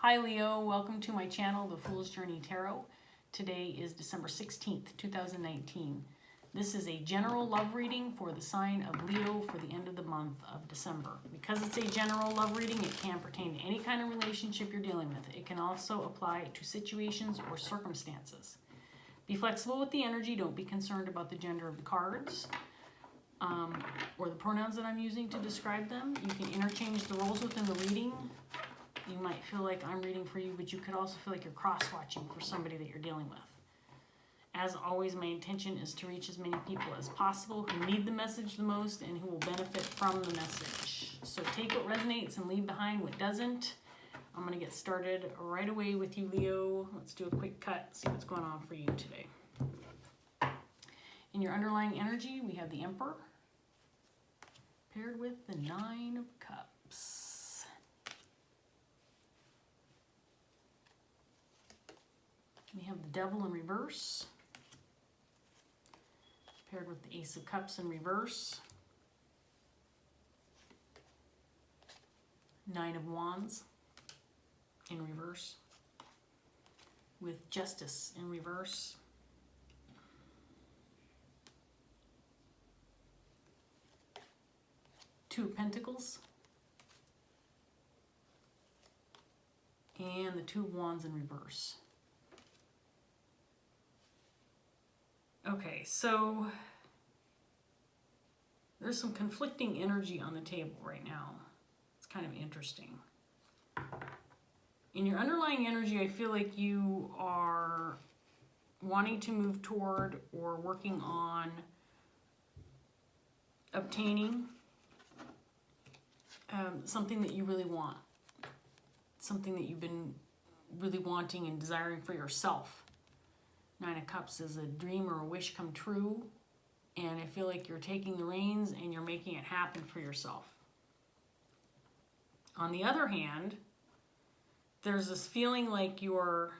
Hi Leo, welcome to my channel, The Fool's Journey Tarot. Today is December 16th, 2019. This is a general love reading for the sign of Leo for the end of the month of December. Because it's a general love reading, it can pertain to any kind of relationship you're dealing with. It can also apply to situations or circumstances. Be flexible with the energy. Don't be concerned about the gender of the cards or the pronouns that I'm using to describe them. You can interchange the roles within the reading. You might feel like I'm reading for you, but you could also feel like you're cross-watching for somebody that you're dealing with. As always, my intention is to reach as many people as possible who need the message the most and who will benefit from the message. So take what resonates and leave behind what doesn't. I'm going to get started right away with you, Leo. Let's do a quick cut, see what's going on for you today. In your underlying energy, we have the Emperor paired with the Nine of Cups. We have the Devil in reverse, paired with the Ace of Cups in reverse, Nine of Wands in reverse, with Justice in reverse, Two of Pentacles, and the Two of Wands in reverse. Okay, so there's some conflicting energy on the table right now. It's kind of interesting. In your underlying energy, I feel like you are wanting to move toward or working on obtaining something that you really want. Something that you've been really wanting and desiring for yourself. Nine of Cups is a dream or a wish come true, and I feel like you're taking the reins and you're making it happen for yourself. On the other hand, there's this feeling like you're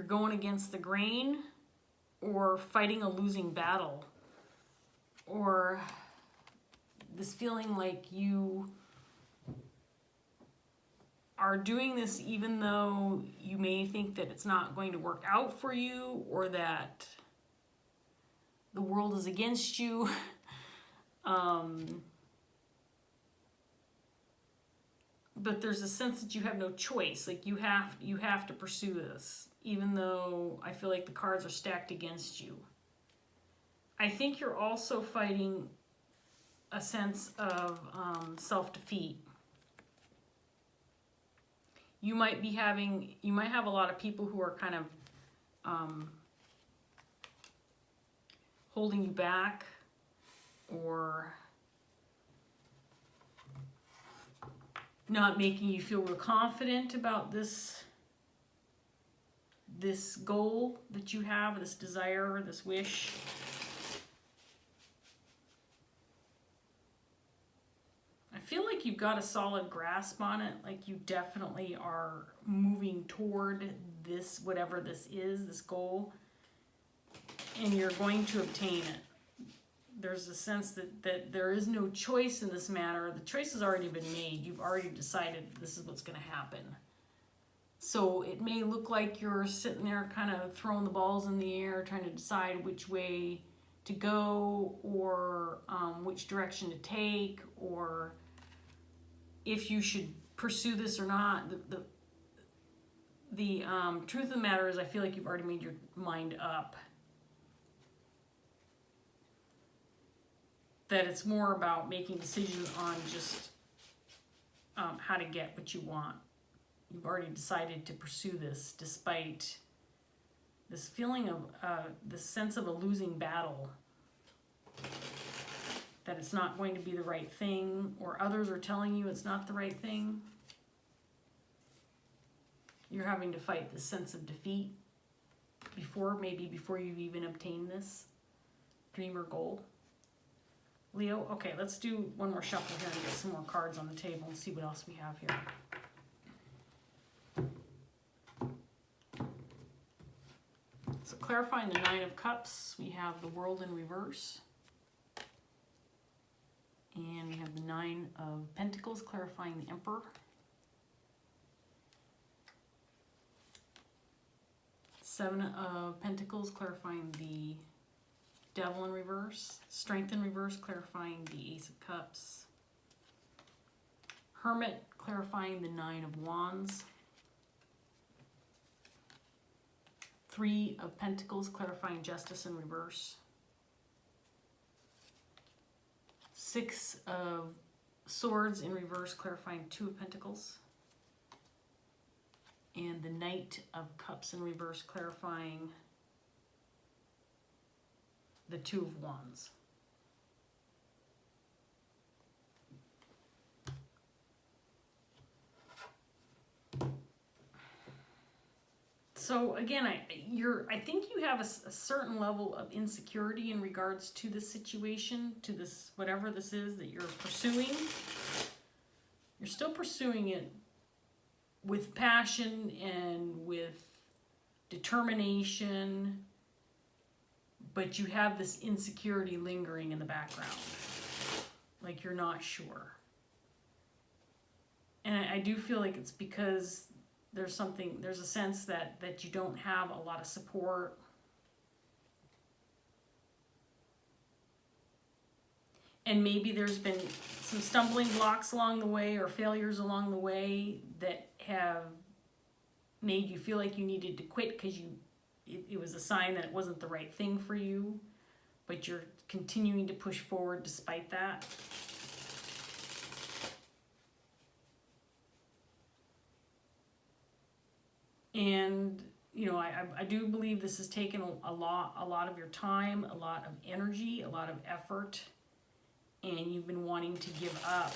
going against the grain or fighting a losing battle, or this feeling like you are doing this even though you may think that it's not going to work out for you or that the world is against you. But there's a sense that you have no choice. Like you have to pursue this, even though I feel like the cards are stacked against you. I think you're also fighting a sense of self-defeat. You might have a lot of people who are kind of holding you back or not making you feel real confident about this goal that you have, this desire, this wish. I feel like you've got a solid grasp on it, like you definitely are moving toward this, whatever this is, this goal, and you're going to obtain it. There's a sense that there is no choice in this matter. The choice has already been made. You've already decided this is what's going to happen. So it may look like you're sitting there kind of throwing the balls in the air, trying to decide which way to go or which direction to take, or if you should pursue this or not. The truth of the matter is I feel like you've already made your mind up. That it's more about making decisions on just how to get what you want. You've already decided to pursue this despite this feeling of this sense of a losing battle. That it's not going to be the right thing, or others are telling you it's not the right thing. You're having to fight this sense of defeat before you've even obtained this dream or goal. Leo, okay, let's do one more shuffle here and get some more cards on the table and see what else we have here. So clarifying the Nine of Cups, we have the World in reverse. And we have the Nine of Pentacles clarifying the Emperor. Seven of Pentacles, clarifying the Devil in reverse. Strength in reverse, clarifying the Ace of Cups. Hermit, clarifying the Nine of Wands. Three of Pentacles, clarifying Justice in reverse. Six of Swords in reverse, clarifying Two of Pentacles. And the Knight of Cups in reverse, clarifying the Two of Wands. So again, I think you have a certain level of insecurity in regards to this situation, to this, whatever this is that you're pursuing. You're still pursuing it with passion and with determination, but you have this insecurity lingering in the background, like you're not sure. And I do feel like it's because there's a sense that you don't have a lot of support. And maybe there's been some stumbling blocks along the way or failures along the way that have made you feel like you needed to quit because it was a sign that it wasn't the right thing for you, but you're continuing to push forward despite that. And you know, I do believe this has taken a lot of your time, a lot of energy, a lot of effort, and you've been wanting to give up.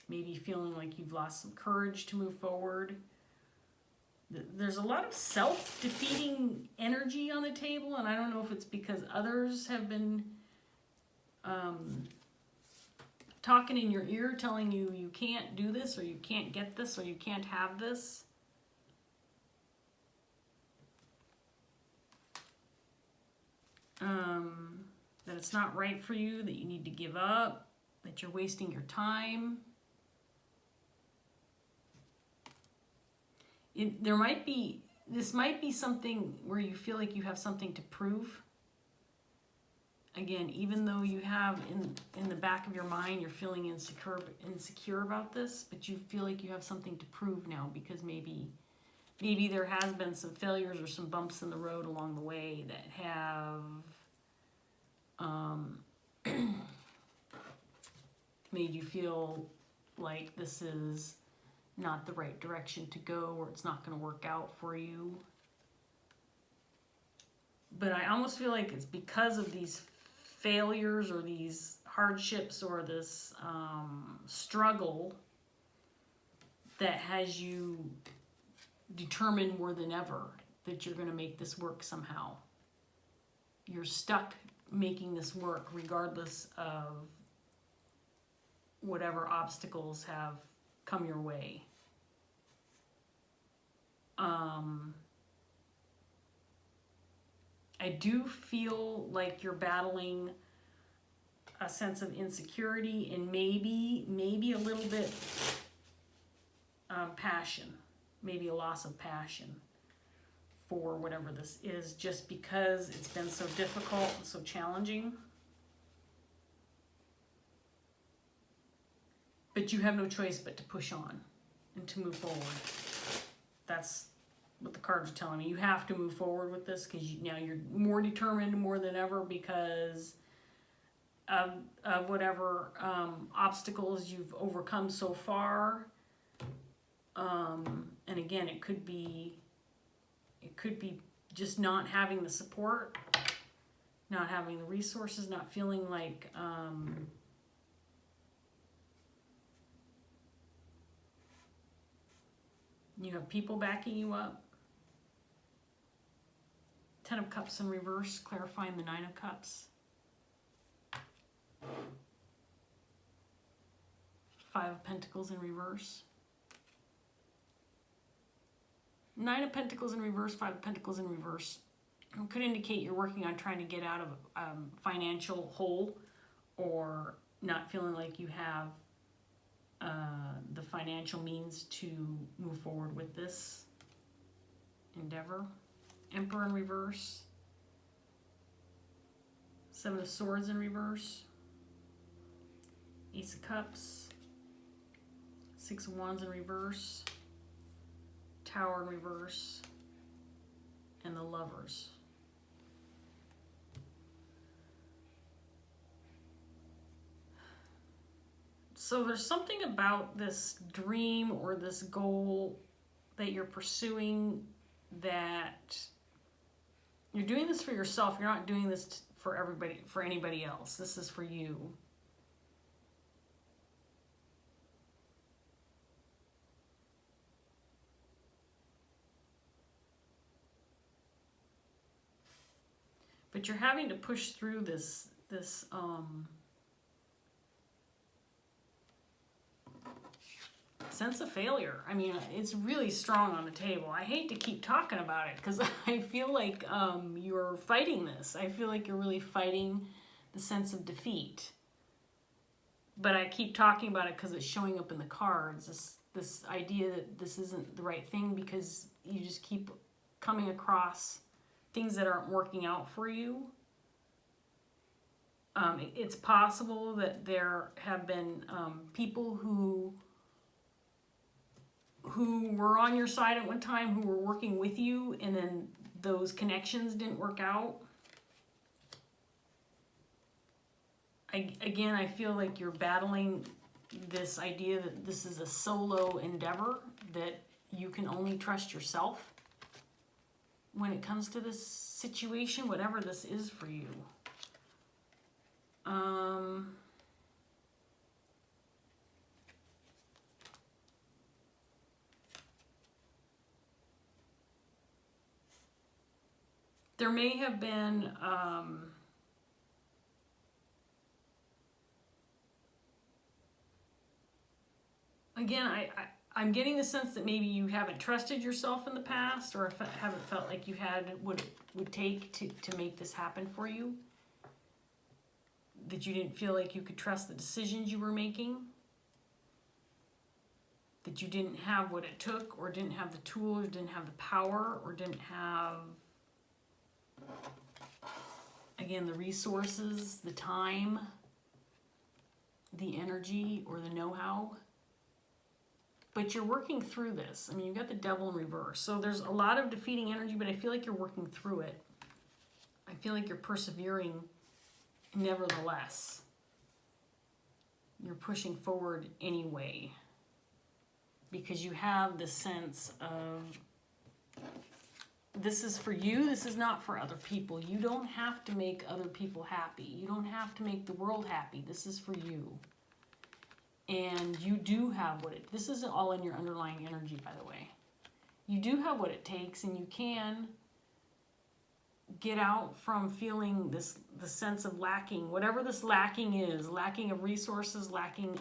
Maybe feeling like you've lost some courage to move forward. There's a lot of self-defeating energy on the table, and I don't know if it's because others have been talking in your ear, telling you you can't do this, or you can't get this, or you can't have this. That it's not right for you, that you need to give up, that you're wasting your time. This might be something where you feel like you have something to prove. Again, even though you have in the back of your mind, you're feeling insecure about this, but you feel like you have something to prove now, because maybe there has been some failures or some bumps in the road along the way that have made you feel like this is not the right direction to go, or it's not going to work out for you. But I almost feel like it's because of these failures or these hardships or this struggle that has you determined more than ever that you're going to make this work somehow. You're stuck making this work regardless of whatever obstacles have come your way. I do feel like you're battling a sense of insecurity and maybe a little bit passion, maybe a loss of passion for whatever this is, just because it's been so difficult and so challenging. But you have no choice but to push on and to move forward. That's what the cards are telling me. You have to move forward with this, because now you're more determined more than ever because of whatever obstacles you've overcome so far. And again, it could be just not having the support, not having the resources, not feeling like you have people backing you up. Ten of Cups in reverse, clarifying the Nine of Cups. Five of Pentacles in reverse. Nine of Pentacles in reverse, Five of Pentacles in reverse. It could indicate you're working on trying to get out of a financial hole, or not feeling like you have the financial means to move forward with this endeavor. Emperor in reverse. Seven of Swords in reverse. Ace of Cups. Six of Wands in reverse. Tower in reverse. And the Lovers. So there's something about this dream or this goal that you're pursuing that you're doing this for yourself. You're not doing this for everybody, for anybody else. This is for you. But you're having to push through this sense of failure. I mean, it's really strong on the table. I hate to keep talking about it because I feel like you're fighting this. I feel like you're really fighting the sense of defeat. But I keep talking about it because it's showing up in the cards. This idea that this isn't the right thing because you just keep coming across things that aren't working out for you. It's possible that there have been people who were on your side at one time, who were working with you, and then those connections didn't work out. Again, I feel like you're battling this idea that this is a solo endeavor, that you can only trust yourself when it comes to this situation, whatever this is for you. There may have been again, I'm getting the sense that maybe you haven't trusted yourself in the past, or haven't felt like you had what it would take to make this happen for you. That you didn't feel like you could trust the decisions you were making. That you didn't have what it took, or didn't have the tools, or didn't have the power, or didn't have, again, the resources, the time, the energy, or the know-how. But you're working through this. I mean, you've got the Devil in reverse. So there's a lot of defeating energy, but I feel like you're working through it. I feel like you're persevering nevertheless. You're pushing forward anyway. Because you have this sense of, this is for you, this is not for other people. You don't have to make other people happy. You don't have to make the world happy. This is for you. And you do have what it, this isn't all in your underlying energy, by the way. You do have what it takes, and you can get out from feeling the sense of lacking, whatever this lacking is, lacking of resources, lacking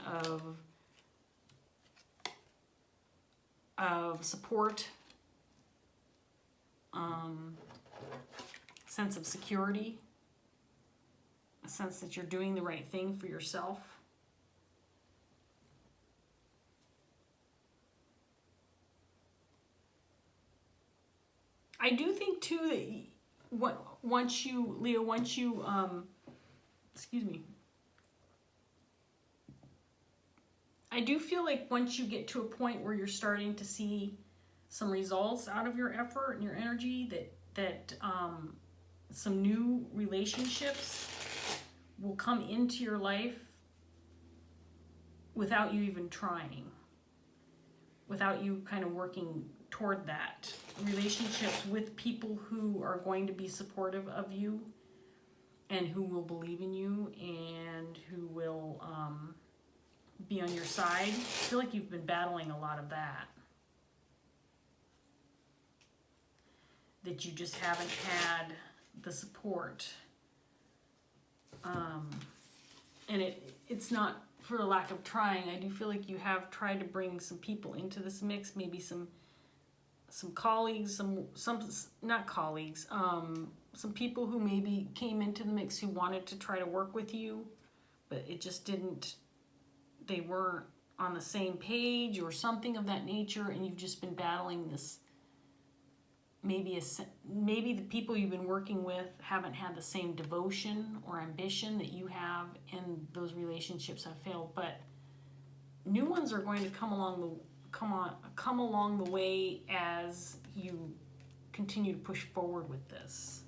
of support, sense of security, a sense that you're doing the right thing for yourself. I do think too that once you, Leo, excuse me, I do feel like once you get to a point where you're starting to see some results out of your effort and your energy, that some new relationships will come into your life without you even trying, without you kind of working toward that. Relationships with people who are going to be supportive of you and who will believe in you and who will be on your side. I feel like you've been battling a lot of that. That you just haven't had the support. And it's not for the lack of trying. I do feel like you have tried to bring some people into this mix, maybe some colleagues, some not colleagues, some people who maybe came into the mix who wanted to try to work with you, but it just didn't, they weren't on the same page or something of that nature, and you've just been battling this. Maybe the people you've been working with haven't had the same devotion or ambition that you have, and those relationships have failed. But new ones are going to come along the way as you continue to push forward with this.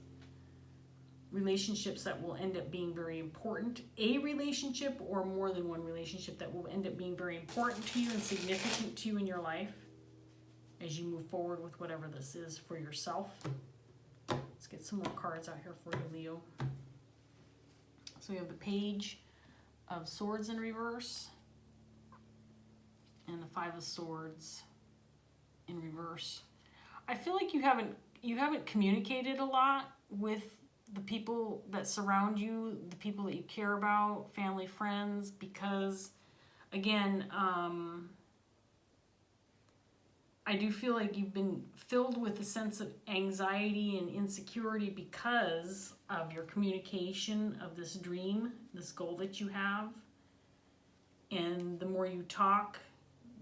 Relationships that will end up being very important. A relationship or more than one relationship that will end up being very important to you and significant to you in your life as you move forward with whatever this is for yourself. Let's get some more cards out here for you, Leo. So we have the Page of Swords in reverse and the Five of Swords in reverse. I feel like you haven't communicated a lot with the people that surround you, the people that you care about, family, friends, because again, I do feel like you've been filled with a sense of anxiety and insecurity because of your communication of this dream, this goal that you have. And the more you talk,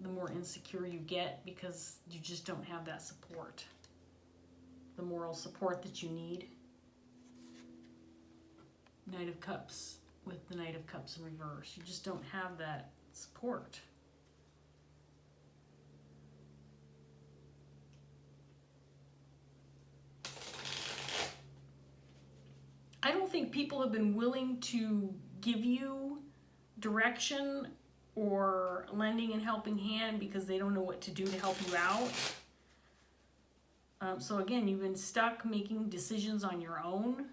the more insecure you get because you just don't have that support, the moral support that you need. Knight of Cups with the Knight of Cups in reverse. You just don't have that support. I don't think people have been willing to give you direction or lending and helping hand because they don't know what to do to help you out. So again, you've been stuck making decisions on your own.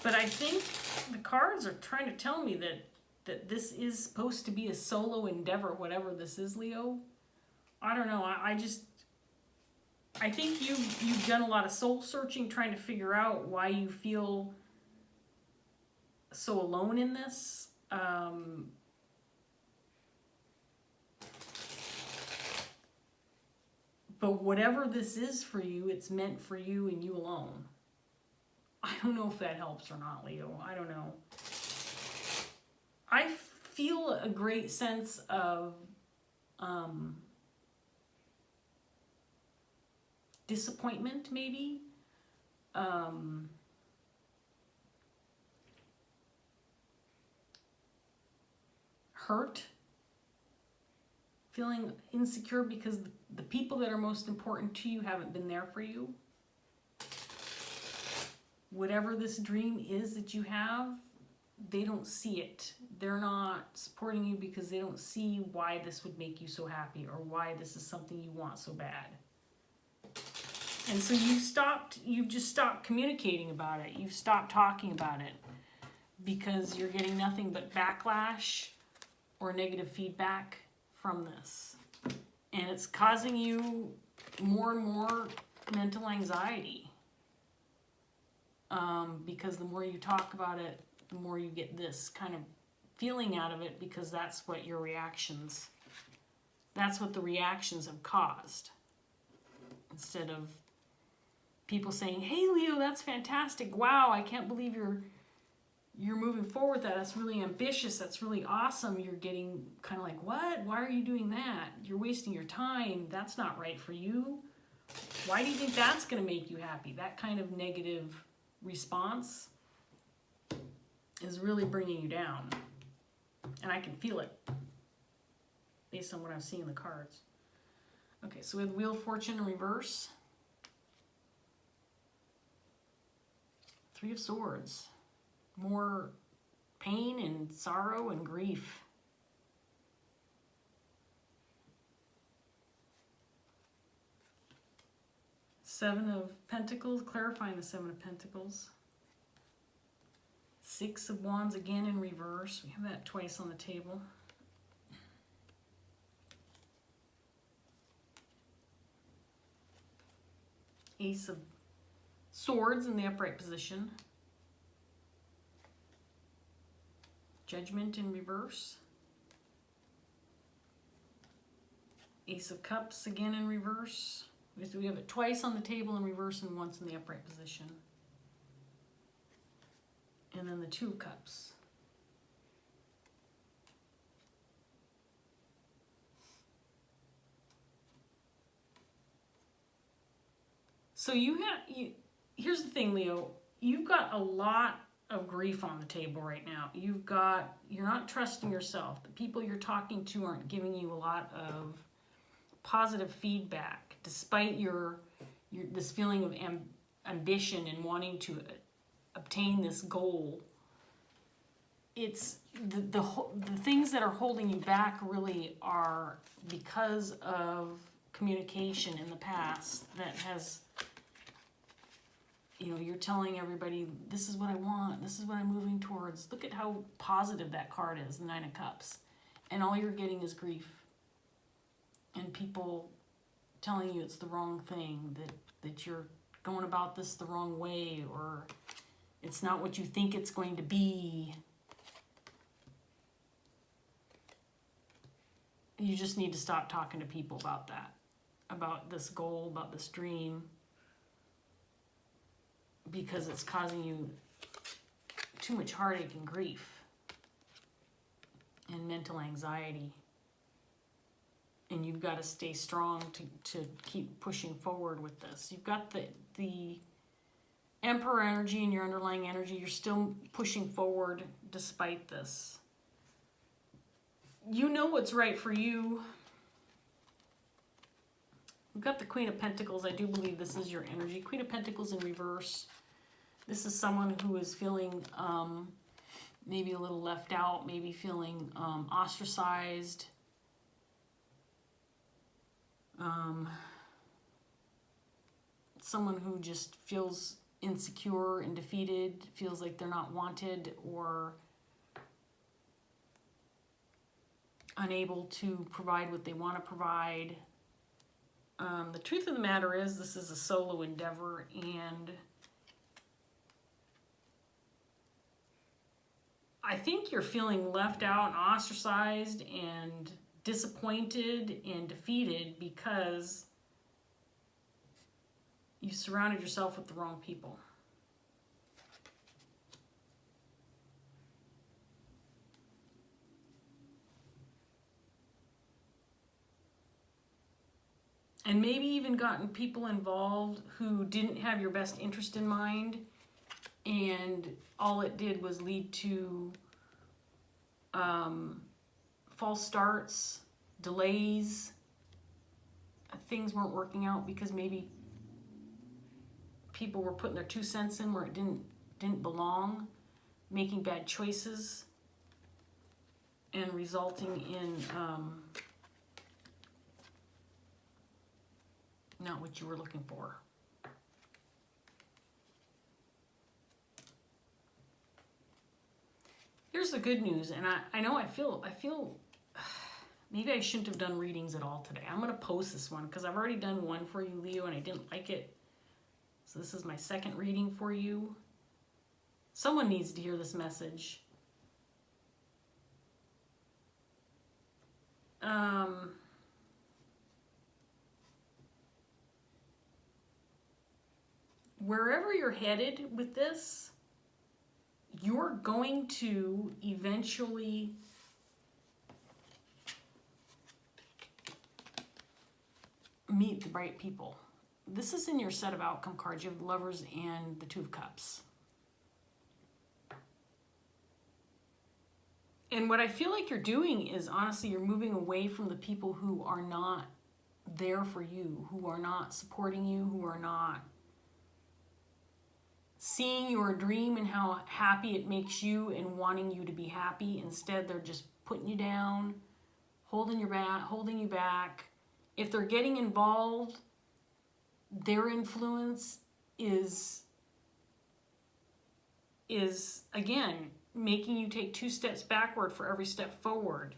But I think the cards are trying to tell me that this is supposed to be a solo endeavor, whatever this is, Leo. I don't know. I think you've done a lot of soul searching, trying to figure out why you feel so alone in this. But whatever this is for you, it's meant for you and you alone. I don't know if that helps or not, Leo. I don't know. I feel a great sense of disappointment, maybe. Hurt. Feeling insecure because the people that are most important to you haven't been there for you. Whatever this dream is that you have, they don't see it. They're not supporting you because they don't see why this would make you so happy or why this is something you want so bad. And so you've just stopped communicating about it. You've stopped talking about it because you're getting nothing but backlash or negative feedback from this. And it's causing you more and more mental anxiety. Because the more you talk about it, the more you get this kind of feeling out of it, because that's what the reactions have caused. Instead of people saying, hey Leo, that's fantastic. Wow, I can't believe you're moving forward with that. That's really ambitious. That's really awesome. You're getting kind of like, what? Why are you doing that? You're wasting your time. That's not right for you. Why do you think that's going to make you happy? That kind of negative response is really bringing you down. And I can feel it based on what I'm seeing in the cards. Okay, so we have Wheel of Fortune in reverse. Three of Swords. More pain and sorrow and grief. Seven of Pentacles, clarifying the Seven of Pentacles. Six of Wands again in reverse. We have that twice on the table. Ace of Swords in the upright position. Judgment in reverse. Ace of Cups again in reverse. We have it twice on the table in reverse and once in the upright position. And then the Two of Cups. So here's the thing, Leo. You've got a lot of grief on the table right now. You're not trusting yourself. The people you're talking to aren't giving you a lot of positive feedback, despite this feeling of ambition and wanting to obtain this goal. It's the things that are holding you back really are because of communication in the past that has, you're telling everybody, this is what I want, this is what I'm moving towards. Look at how positive that card is, the Nine of Cups. And all you're getting is grief. And people telling you it's the wrong thing, that you're going about this the wrong way, or it's not what you think it's going to be. You just need to stop talking to people about that, about this goal, about this dream, because it's causing you too much heartache and grief and mental anxiety. And you've got to stay strong to keep pushing forward with this. You've got the Emperor energy and your underlying energy. You're still pushing forward despite this. You know what's right for you. We've got the Queen of Pentacles. I do believe this is your energy. Queen of Pentacles in reverse. This is someone who is feeling maybe a little left out, maybe feeling ostracized. Someone who just feels insecure and defeated, feels like they're not wanted or unable to provide what they want to provide. The truth of the matter is this is a solo endeavor, and I think you're feeling left out and ostracized and disappointed and defeated because you surrounded yourself with the wrong people. And maybe even gotten people involved who didn't have your best interest in mind, and all it did was lead to false starts, delays. Things weren't working out because maybe people were putting their 2 cents in where it didn't belong, making bad choices, and resulting in not what you were looking for. Here's the good news, and I know I feel maybe I shouldn't have done readings at all today. I'm going to post this one because I've already done one for you, Leo, and I didn't like it. So this is my second reading for you. Someone needs to hear this message. Wherever you're headed with this, you're going to eventually meet the right people. This is in your set of outcome cards. You have the Lovers and the Two of Cups. And what I feel like you're doing is, honestly, you're moving away from the people who are not there for you, who are not supporting you, who are not seeing your dream and how happy it makes you and wanting you to be happy. Instead, they're just putting you down, holding you back. If they're getting involved, their influence is again making you take 2 steps backward for every step forward.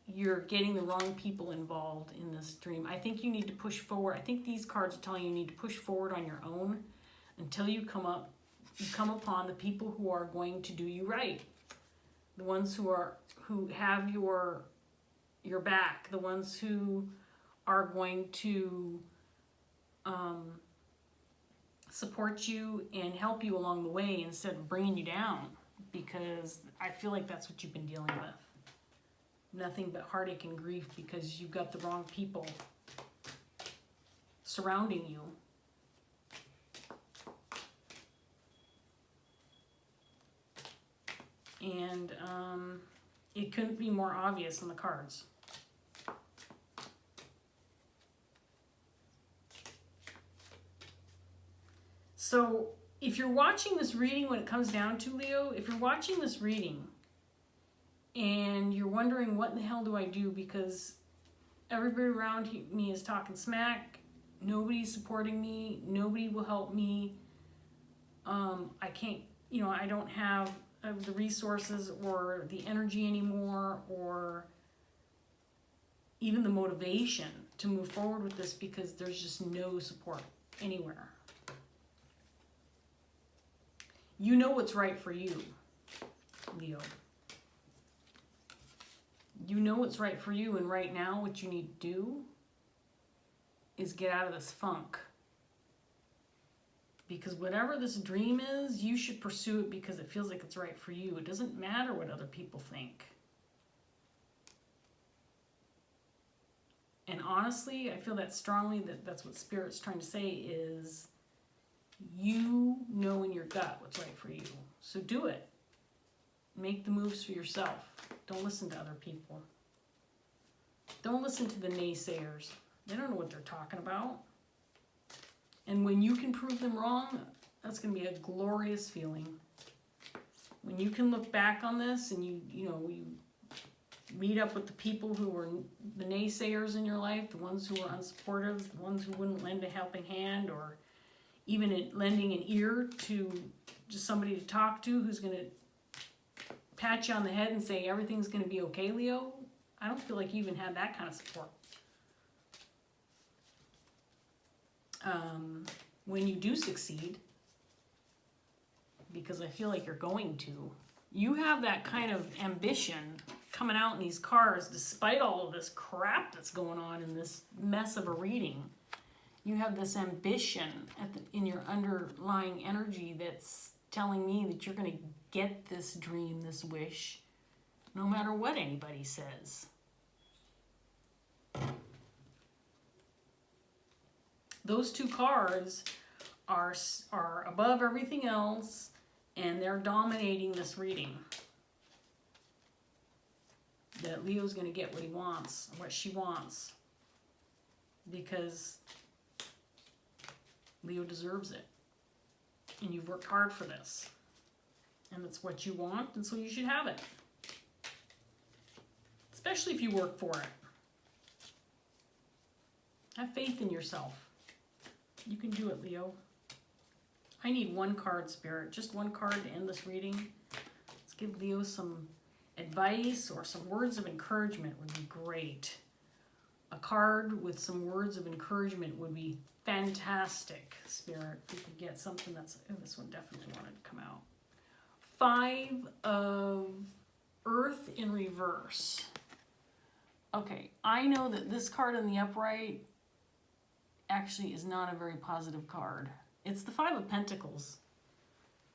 You're getting the wrong people involved in this dream. I think you need to push forward. I think these cards are telling you need to push forward on your own until you come upon the people who are going to do you right. The ones who have your back, the ones who are going to support you and help you along the way instead of bringing you down, because I feel like that's what you've been dealing with. Nothing but heartache and grief because you've got the wrong people surrounding you. And it couldn't be more obvious in the cards. So if you're watching this reading, when it comes down to, Leo, if you're watching this reading and you're wondering what in the hell do I do because everybody around me is talking smack, nobody's supporting me, nobody will help me, I can't, I don't have the resources or the energy anymore or even the motivation to move forward with this because there's just no support anywhere. You know what's right for you, Leo. You know what's right for you, and right now what you need to do is get out of this funk. Because whatever this dream is, you should pursue it because it feels like it's right for you. It doesn't matter what other people think. And honestly, I feel that strongly that that's what Spirit's trying to say is you know in your gut what's right for you. So do it. Make the moves for yourself. Don't listen to other people. Don't listen to the naysayers. They don't know what they're talking about. And when you can prove them wrong, that's going to be a glorious feeling. When you can look back on this and you meet up with the people who were the naysayers in your life, the ones who were unsupportive, the ones who wouldn't lend a helping hand or even lending an ear to just somebody to talk to who's going to pat you on the head and say everything's going to be okay, Leo. I don't feel like you even had that kind of support. When you do succeed, because I feel like you're going to, you have that kind of ambition coming out in these cards despite all of this crap that's going on in this mess of a reading. You have this ambition in your underlying energy that's telling me that you're going to get this dream, this wish, no matter what anybody says. Those two cards are above everything else, and they're dominating this reading. That Leo's going to get what he wants, what she wants, because Leo deserves it. And you've worked hard for this. And it's what you want, and so you should have it. Especially if you work for it. Have faith in yourself. You can do it, Leo. I need one card, Spirit. Just one card to end this reading. Let's give Leo some advice or some words of encouragement would be great. A card with some words of encouragement would be fantastic, Spirit. If we could get something that's... Oh, this one definitely wanted to come out. 5 of Earth in reverse. Okay, I know that this card in the upright actually is not a very positive card. It's the 5 of Pentacles,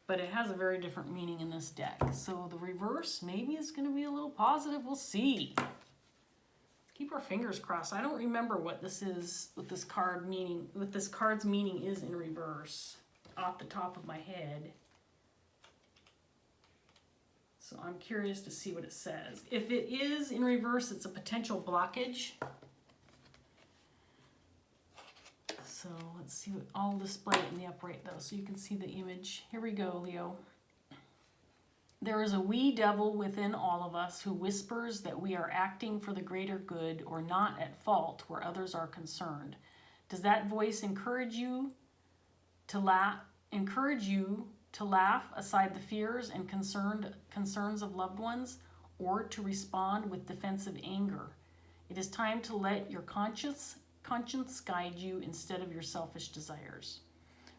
but it has a very different meaning in this deck. So the reverse maybe is going to be a little positive. We'll see. Keep our fingers crossed. I don't remember what this is, what this card's meaning is in reverse off the top of my head. So I'm curious to see what it says. If it is in reverse, it's a potential blockage. So let's see what I'll display it in the upright though, so you can see the image. Here we go, Leo. There is a wee devil within all of us who whispers that we are acting for the greater good or not at fault where others are concerned. Does that voice encourage you to laugh aside the fears and concerns of loved ones, or to respond with defensive anger? It is time to let your conscience guide you instead of your selfish desires.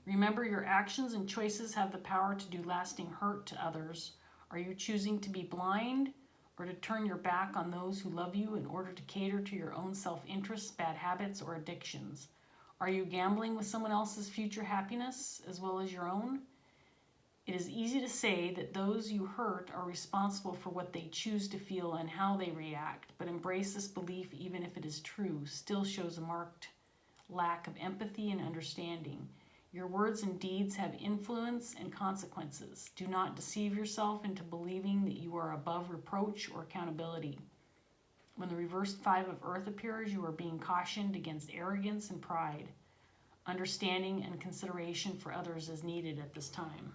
Remember, your actions and choices have the power to do lasting hurt to others. Are you choosing to be blind or to turn your back on those who love you in order to cater to your own self-interest, bad habits, or addictions? Are you gambling with someone else's future happiness as well as your own? It is easy to say that those you hurt are responsible for what they choose to feel and how they react, but embrace this belief, even if it is true, still shows a marked lack of empathy and understanding. Your words and deeds have influence and consequences. Do not deceive yourself into believing that you are above reproach or accountability. When the reversed 5 of Earth appears, you are being cautioned against arrogance and pride. Understanding and consideration for others is needed at this time.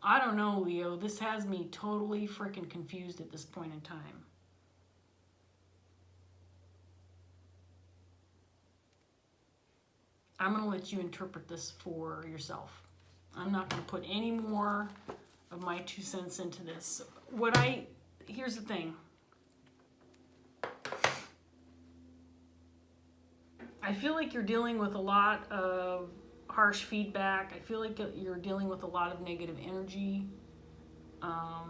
I don't know, Leo. This has me totally freaking confused at this point in time. I'm going to let you interpret this for yourself. I'm not going to put any more of my 2 cents into this. Here's the thing. I feel like you're dealing with a lot of harsh feedback. I feel like you're dealing with a lot of negative energy. I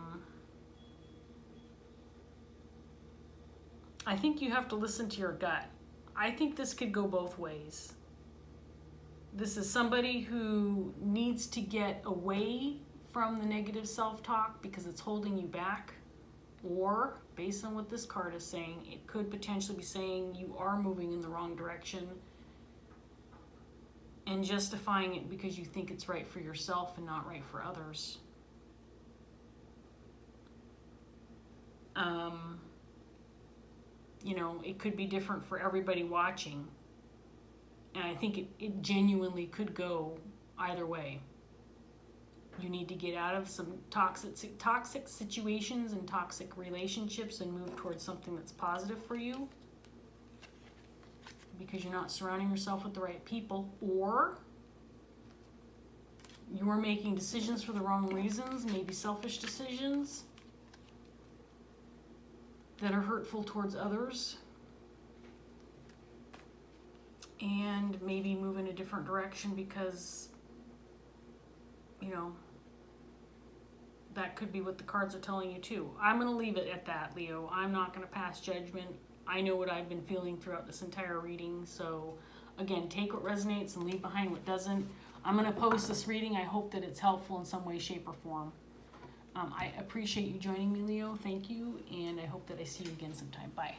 think you have to listen to your gut. I think this could go both ways. This is somebody who needs to get away from the negative self-talk because it's holding you back. Or, based on what this card is saying, it could potentially be saying you are moving in the wrong direction and justifying it because you think it's right for yourself and not right for others. You know, it could be different for everybody watching. And I think it genuinely could go either way. You need to get out of some toxic situations and toxic relationships and move towards something that's positive for you because you're not surrounding yourself with the right people, or you're making decisions for the wrong reasons, maybe selfish decisions that are hurtful towards others, and maybe move in a different direction because, you know, that could be what the cards are telling you too. I'm going to leave it at that, Leo. I'm not going to pass judgment. I know what I've been feeling throughout this entire reading. So, again, take what resonates and leave behind what doesn't. I'm going to post this reading. I hope that it's helpful in some way, shape, or form. I appreciate you joining me, Leo. Thank you. And I hope that I see you again sometime. Bye.